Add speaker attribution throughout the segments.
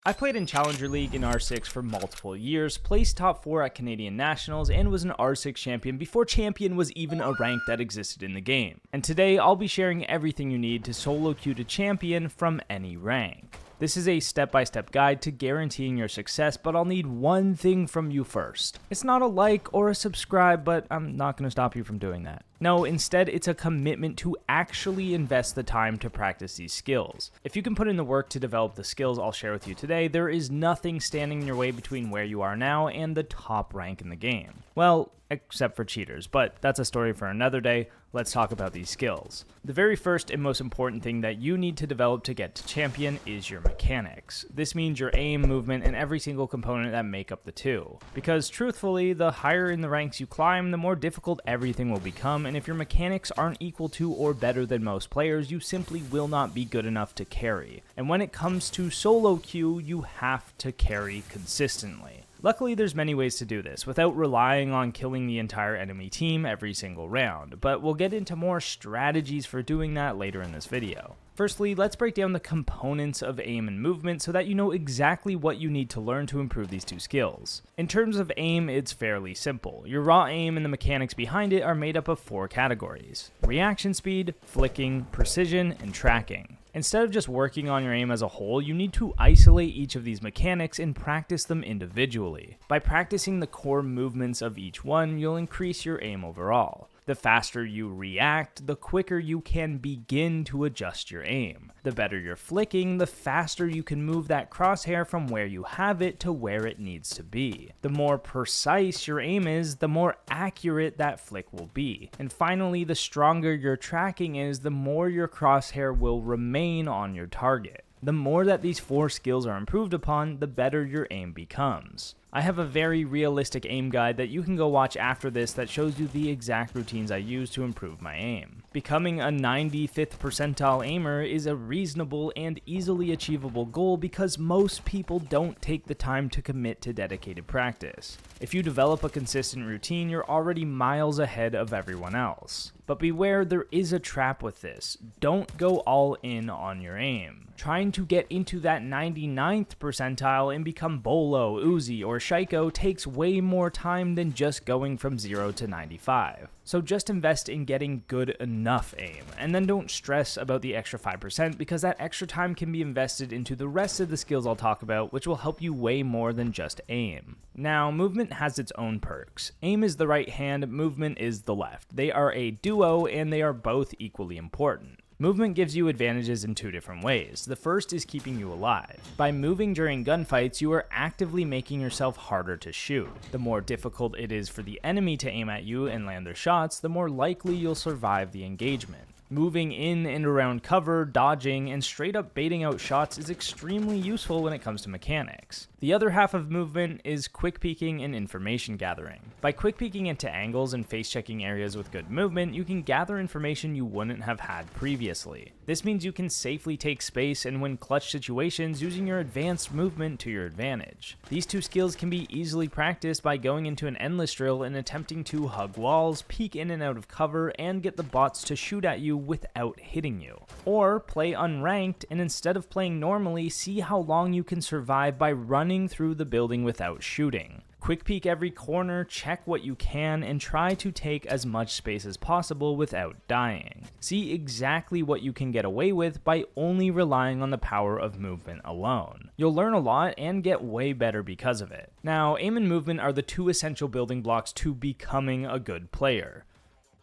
Speaker 1: I played in Challenger League in R6 for multiple years, placed top 4 at Canadian Nationals, and was an R6 champion before champion was even a rank that existed in the game. And today, I'll be sharing everything you need to solo queue to champion from any rank. This is a step-by-step guide to guaranteeing your success, but I'll need one thing from you first. It's not a like or a subscribe, but I'm not going to stop you from doing that. No, instead it's a commitment to actually invest the time to practice these skills. If you can put in the work to develop the skills I'll share with you today, there is nothing standing in your way between where you are now and the top rank in the game. Well, except for cheaters, but that's a story for another day. Let's talk about these skills. The very first and most important thing that you need to develop to get to champion is your mechanics. This means your aim, movement, and every single component that make up the two. Because truthfully, the higher in the ranks you climb, the more difficult everything will become, and if your mechanics aren't equal to or better than most players, you simply will not be good enough to carry. And when it comes to solo queue, you have to carry consistently. Luckily, there's many ways to do this without relying on killing the entire enemy team every single round, but we'll get into more strategies for doing that later in this video. Firstly, let's break down the components of aim and movement so that you know exactly what you need to learn to improve these two skills. In terms of aim, it's fairly simple. Your raw aim and the mechanics behind it are made up of 4 categories: reaction speed, flicking, precision, and tracking. Instead of just working on your aim as a whole, you need to isolate each of these mechanics and practice them individually. By practicing the core movements of each one, you'll increase your aim overall. The faster you react, the quicker you can begin to adjust your aim. The better you're flicking, the faster you can move that crosshair from where you have it to where it needs to be. The more precise your aim is, the more accurate that flick will be. And finally, the stronger your tracking is, the more your crosshair will remain on your target. The more that these 4 skills are improved upon, the better your aim becomes. I have a very realistic aim guide that you can go watch after this that shows you the exact routines I use to improve my aim. Becoming a 95th percentile aimer is a reasonable and easily achievable goal because most people don't take the time to commit to dedicated practice. If you develop a consistent routine, you're already miles ahead of everyone else. But beware, there is a trap with this. Don't go all in on your aim. Trying to get into that 99th percentile and become Bolo, Uzi, or Shaiko takes way more time than just going from 0 to 95. So just invest in getting good enough aim, and then don't stress about the extra 5% because that extra time can be invested into the rest of the skills I'll talk about, which will help you way more than just aim. Now, movement has its own perks. Aim is the right hand, movement is the left. They are a duo, and they are both equally important. Movement gives you advantages in 2 different ways. The first is keeping you alive. By moving during gunfights, you are actively making yourself harder to shoot. The more difficult it is for the enemy to aim at you and land their shots, the more likely you'll survive the engagement. Moving in and around cover, dodging, and straight up baiting out shots is extremely useful when it comes to mechanics. The other half of movement is quick peeking and information gathering. By quick peeking into angles and face checking areas with good movement, you can gather information you wouldn't have had previously. This means you can safely take space and win clutch situations using your advanced movement to your advantage. These 2 skills can be easily practiced by going into an endless drill and attempting to hug walls, peek in and out of cover, and get the bots to shoot at you without hitting you. Or play unranked and instead of playing normally, see how long you can survive by running through the building without shooting. Quick peek every corner, check what you can, and try to take as much space as possible without dying. See exactly what you can get away with by only relying on the power of movement alone. You'll learn a lot and get way better because of it. Now, aim and movement are the 2 essential building blocks to becoming a good player.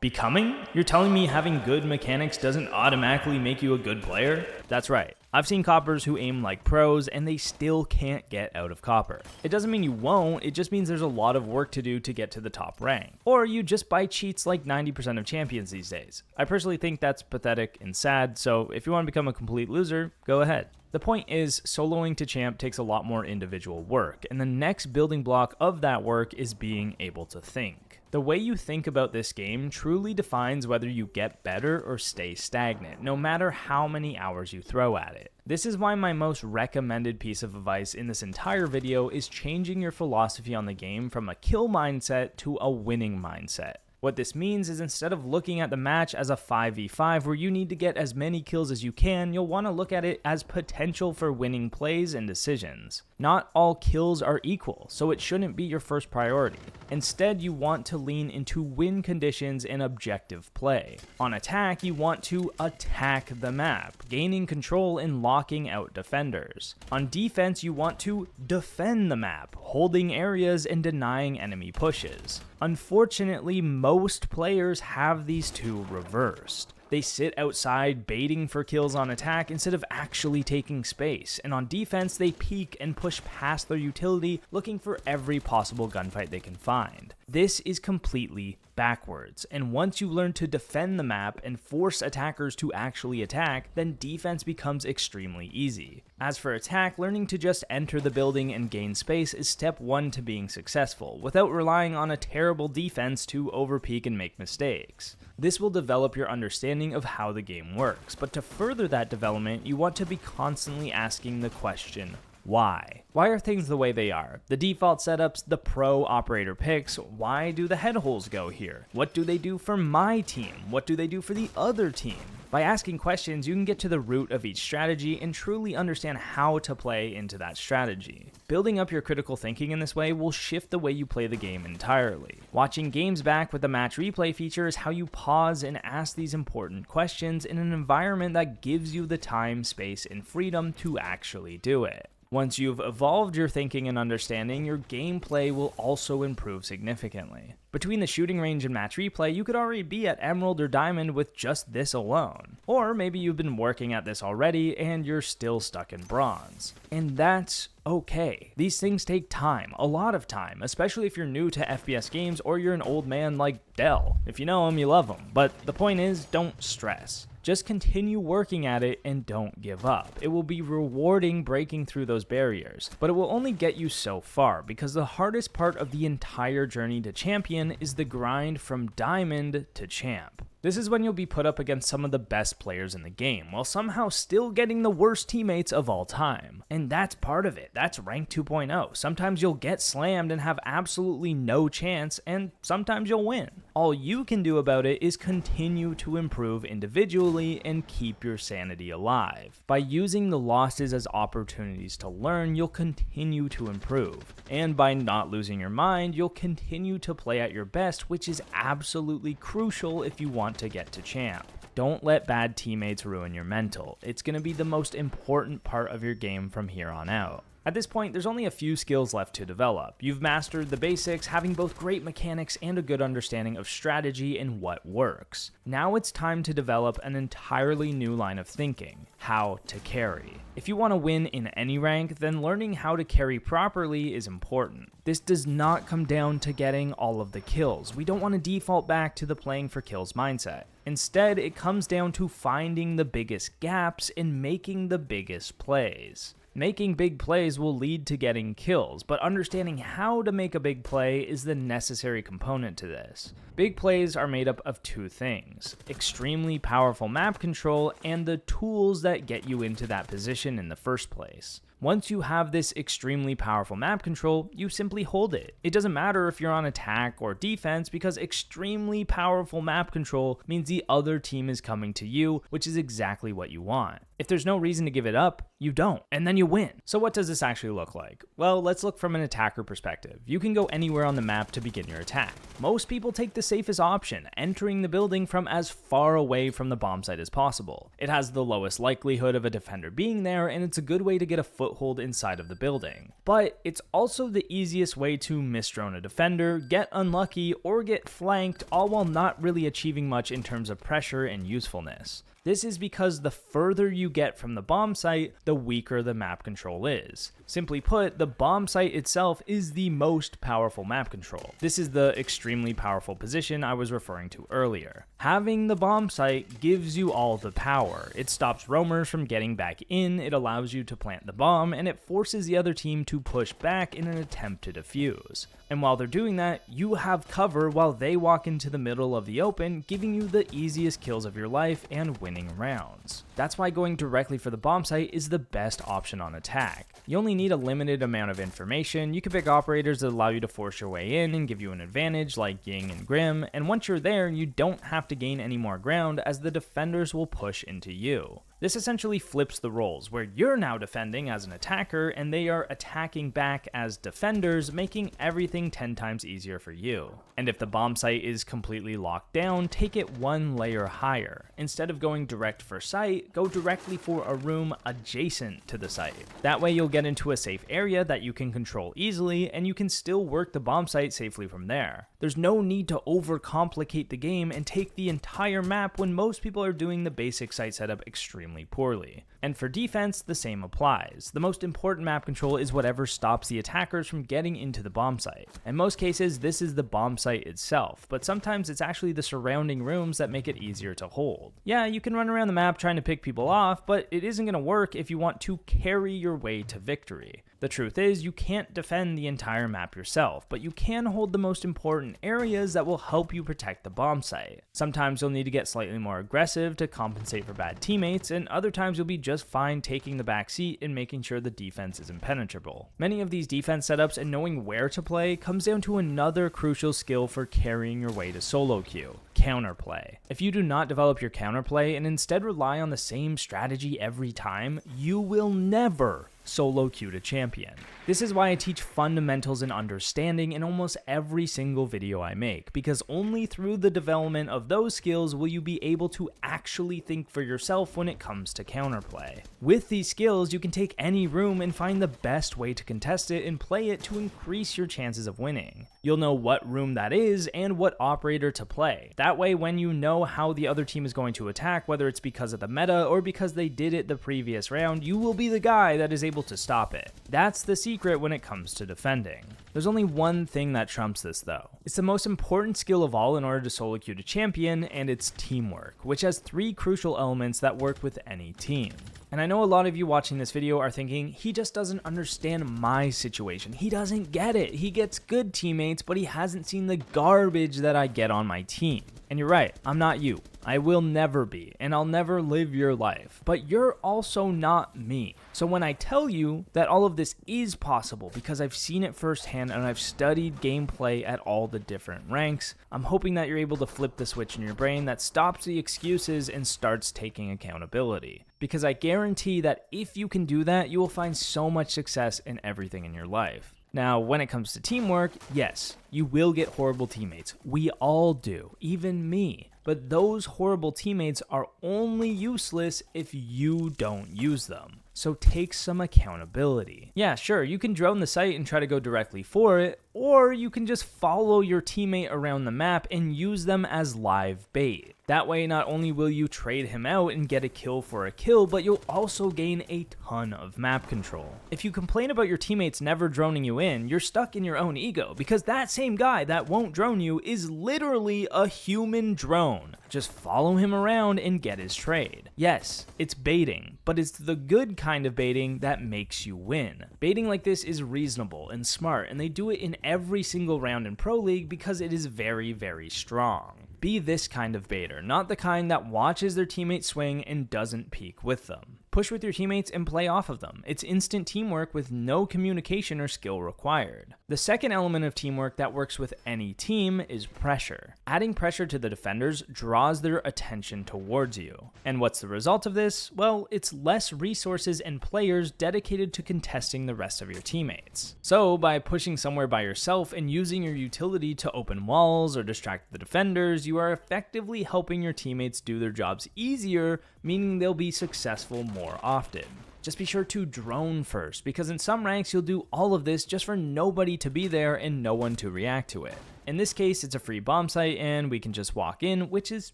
Speaker 1: Becoming? You're telling me having good mechanics doesn't automatically make you a good player? That's right. I've seen coppers who aim like pros and they still can't get out of copper. It doesn't mean you won't, it just means there's a lot of work to do to get to the top rank. Or you just buy cheats like 90% of champions these days. I personally think that's pathetic and sad, so if you want to become a complete loser, go ahead. The point is, soloing to champ takes a lot more individual work, and the next building block of that work is being able to think. The way you think about this game truly defines whether you get better or stay stagnant, no matter how many hours you throw at it. This is why my most recommended piece of advice in this entire video is changing your philosophy on the game from a kill mindset to a winning mindset. What this means is instead of looking at the match as a 5v5 where you need to get as many kills as you can, you'll want to look at it as potential for winning plays and decisions. Not all kills are equal, so it shouldn't be your first priority. Instead, you want to lean into win conditions and objective play. On attack, you want to attack the map, gaining control and locking out defenders. On defense, you want to defend the map, holding areas and denying enemy pushes. Unfortunately, most players have these two reversed. They sit outside baiting for kills on attack instead of actually taking space, and on defense they peek and push past their utility looking for every possible gunfight they can find. This is completely backwards, and once you learn to defend the map and force attackers to actually attack, then defense becomes extremely easy. As for attack, learning to just enter the building and gain space is step 1 to being successful, without relying on a terrible defense to overpeak and make mistakes. This will develop your understanding of how the game works, but to further that development, you want to be constantly asking the question, why? Why are things the way they are? The default setups, the pro operator picks, why do the head holes go here? What do they do for my team? What do they do for the other team? By asking questions, you can get to the root of each strategy and truly understand how to play into that strategy. Building up your critical thinking in this way will shift the way you play the game entirely. Watching games back with the match replay feature is how you pause and ask these important questions in an environment that gives you the time, space, and freedom to actually do it. Once you've evolved your thinking and understanding, your gameplay will also improve significantly. Between the shooting range and match replay, you could already be at Emerald or Diamond with just this alone. Or maybe you've been working at this already and you're still stuck in Bronze. And that's okay. These things take time, a lot of time, especially if you're new to FPS games or you're an old man like Dell. If you know him, you love him. But the point is, don't stress. Just continue working at it and don't give up. It will be rewarding breaking through those barriers, but it will only get you so far because the hardest part of the entire journey to champion is the grind from Diamond to champ. This is when you'll be put up against some of the best players in the game, while somehow still getting the worst teammates of all time. And that's part of it. That's rank 2.0. Sometimes you'll get slammed and have absolutely no chance, and sometimes you'll win. All you can do about it is continue to improve individually and keep your sanity alive. By using the losses as opportunities to learn, you'll continue to improve. And by not losing your mind, you'll continue to play at your best, which is absolutely crucial if you want to get to champ. Don't let bad teammates ruin your mental. It's going to be the most important part of your game from here on out. At this point, there's only a few skills left to develop. You've mastered the basics, having both great mechanics and a good understanding of strategy and what works. Now it's time to develop an entirely new line of thinking: how to carry. If you want to win in any rank, then learning how to carry properly is important. This does not come down to getting all of the kills. We don't want to default back to the playing for kills mindset. Instead, it comes down to finding the biggest gaps and making the biggest plays. Making big plays will lead to getting kills, but understanding how to make a big play is the necessary component to this. Big plays are made up of two things: extremely powerful map control and the tools that get you into that position in the first place. Once you have this extremely powerful map control, you simply hold it. It doesn't matter if you're on attack or defense, because extremely powerful map control means the other team is coming to you, which is exactly what you want. If there's no reason to give it up, you don't, and then you win. So what does this actually look like? Well, let's look from an attacker perspective. You can go anywhere on the map to begin your attack. Most people take the safest option, entering the building from as far away from the bomb site as possible. It has the lowest likelihood of a defender being there, and it's a good way to get a foothold inside of the building. But it's also the easiest way to misdrone a defender, get unlucky, or get flanked, all while not really achieving much in terms of pressure and usefulness. This is because the further you get from the bomb site, the weaker the map control is. Simply put, the bomb site itself is the most powerful map control. This is the extremely powerful position I was referring to earlier. Having the bomb site gives you all the power. It stops roamers from getting back in, it allows you to plant the bomb, and it forces the other team to push back in an attempt to defuse. And while they're doing that, you have cover while they walk into the middle of the open, giving you the easiest kills of your life and win winning rounds. That's why going directly for the bomb site is the best option on attack. You only need a limited amount of information. You can pick operators that allow you to force your way in and give you an advantage like Ying and Grim, and once you're there, you don't have to gain any more ground as the defenders will push into you. This essentially flips the roles, where you're now defending as an attacker and they are attacking back as defenders, making everything 10 times easier for you. And if the bomb site is completely locked down, take it one layer higher. Instead of going direct for site, go directly for a room adjacent to the site. That way you'll get into a safe area that you can control easily, and you can still work the bomb site safely from there. There's no need to overcomplicate the game and take the entire map when most people are doing the basic site setup extremely poorly. And for defense, the same applies. The most important map control is whatever stops the attackers from getting into the bomb site. In most cases, this is the bomb site itself, but sometimes it's actually the surrounding rooms that make it easier to hold. Yeah, you can run around the map trying to pick people off, but it isn't going to work if you want to carry your way to victory. The truth is, you can't defend the entire map yourself, but you can hold the most important areas that will help you protect the bomb site. Sometimes you'll need to get slightly more aggressive to compensate for bad teammates, and other times you'll be just fine taking the back seat and making sure the defense is impenetrable. Many of these defense setups and knowing where to play comes down to another crucial skill for carrying your way to SoloQ: Counterplay. If you do not develop your counterplay and instead rely on the same strategy every time, you will never SoloQ to champion. This is why I teach fundamentals and understanding in almost every single video I make, because only through the development of those skills will you be able to actually think for yourself when it comes to counterplay. With these skills, you can take any room and find the best way to contest it and play it to increase your chances of winning. You'll know what room that is and what operator to play. That way, when you know how the other team is going to attack, whether it's because of the meta or because they did it the previous round, you will be the guy that is able to stop it. That's the secret when it comes to defending. There's only one thing that trumps this though. It's the most important skill of all in order to SoloQ to champion, and it's teamwork, which has 3 crucial elements that work with any team. And I know a lot of you watching this video are thinking, he just doesn't understand my situation. He doesn't get it. He gets good teammates, but he hasn't seen the garbage that I get on my team. And you're right, I'm not you. I will never be, and I'll never live your life. But you're also not me. So when I tell you that all of this is possible because I've seen it firsthand and I've studied gameplay at all the different ranks, I'm hoping that you're able to flip the switch in your brain that stops the excuses and starts taking accountability. Because I guarantee that if you can do that, you will find so much success in everything in your life. Now, when it comes to teamwork, yes, you will get horrible teammates. We all do, even me. But those horrible teammates are only useless if you don't use them. So take some accountability. Yeah, sure, you can drone the site and try to go directly for it, or you can just follow your teammate around the map and use them as live bait. That way, not only will you trade him out and get a kill for a kill, but you'll also gain a ton of map control. If you complain about your teammates never droning you in, you're stuck in your own ego, because that same guy that won't drone you is literally a human drone. Just follow him around and get his trade. Yes, it's baiting, but it's the good kind of baiting that makes you win. Baiting like this is reasonable and smart, and they do it in every single round in Pro League because it is very, very strong. Be this kind of baiter, not the kind that watches their teammates swing and doesn't peek with them. Push with your teammates and play off of them. It's instant teamwork with no communication or skill required. The second element of teamwork that works with any team is pressure. Adding pressure to the defenders draws their attention towards you. And what's the result of this? Well, it's less resources and players dedicated to contesting the rest of your teammates. So by pushing somewhere by yourself and using your utility to open walls or distract the defenders, you are effectively helping your teammates do their jobs easier, meaning they'll be successful more often. Just be sure to drone first, because in some ranks you'll do all of this just for nobody to be there and no one to react to it. In this case, it's a free bomb site and we can just walk in, which is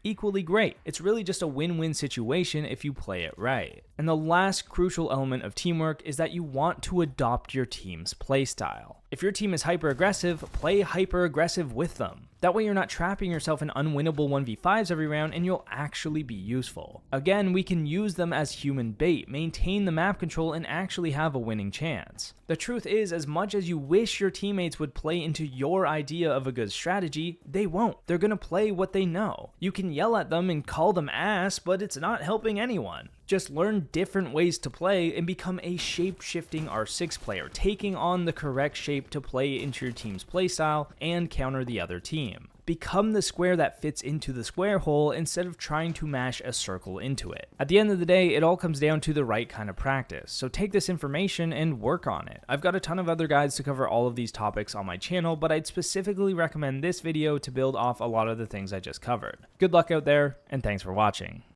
Speaker 1: equally great. It's really just a win-win situation if you play it right. And the last crucial element of teamwork is that you want to adopt your team's playstyle. If your team is hyper-aggressive, play hyper-aggressive with them. That way you're not trapping yourself in unwinnable 1v5s every round and you'll actually be useful. Again, we can use them as human bait, maintain the map control, and actually have a winning chance. The truth is, as much as you wish your teammates would play into your idea of a good strategy, they won't. They're gonna play what they know. You can yell at them and call them ass, but it's not helping anyone. Just learn different ways to play and become a shape-shifting R6 player, taking on the correct shape to play into your team's playstyle and counter the other team. Become the square that fits into the square hole instead of trying to mash a circle into it. At the end of the day, it all comes down to the right kind of practice, so take this information and work on it. I've got a ton of other guides to cover all of these topics on my channel, but I'd specifically recommend this video to build off a lot of the things I just covered. Good luck out there, and thanks for watching.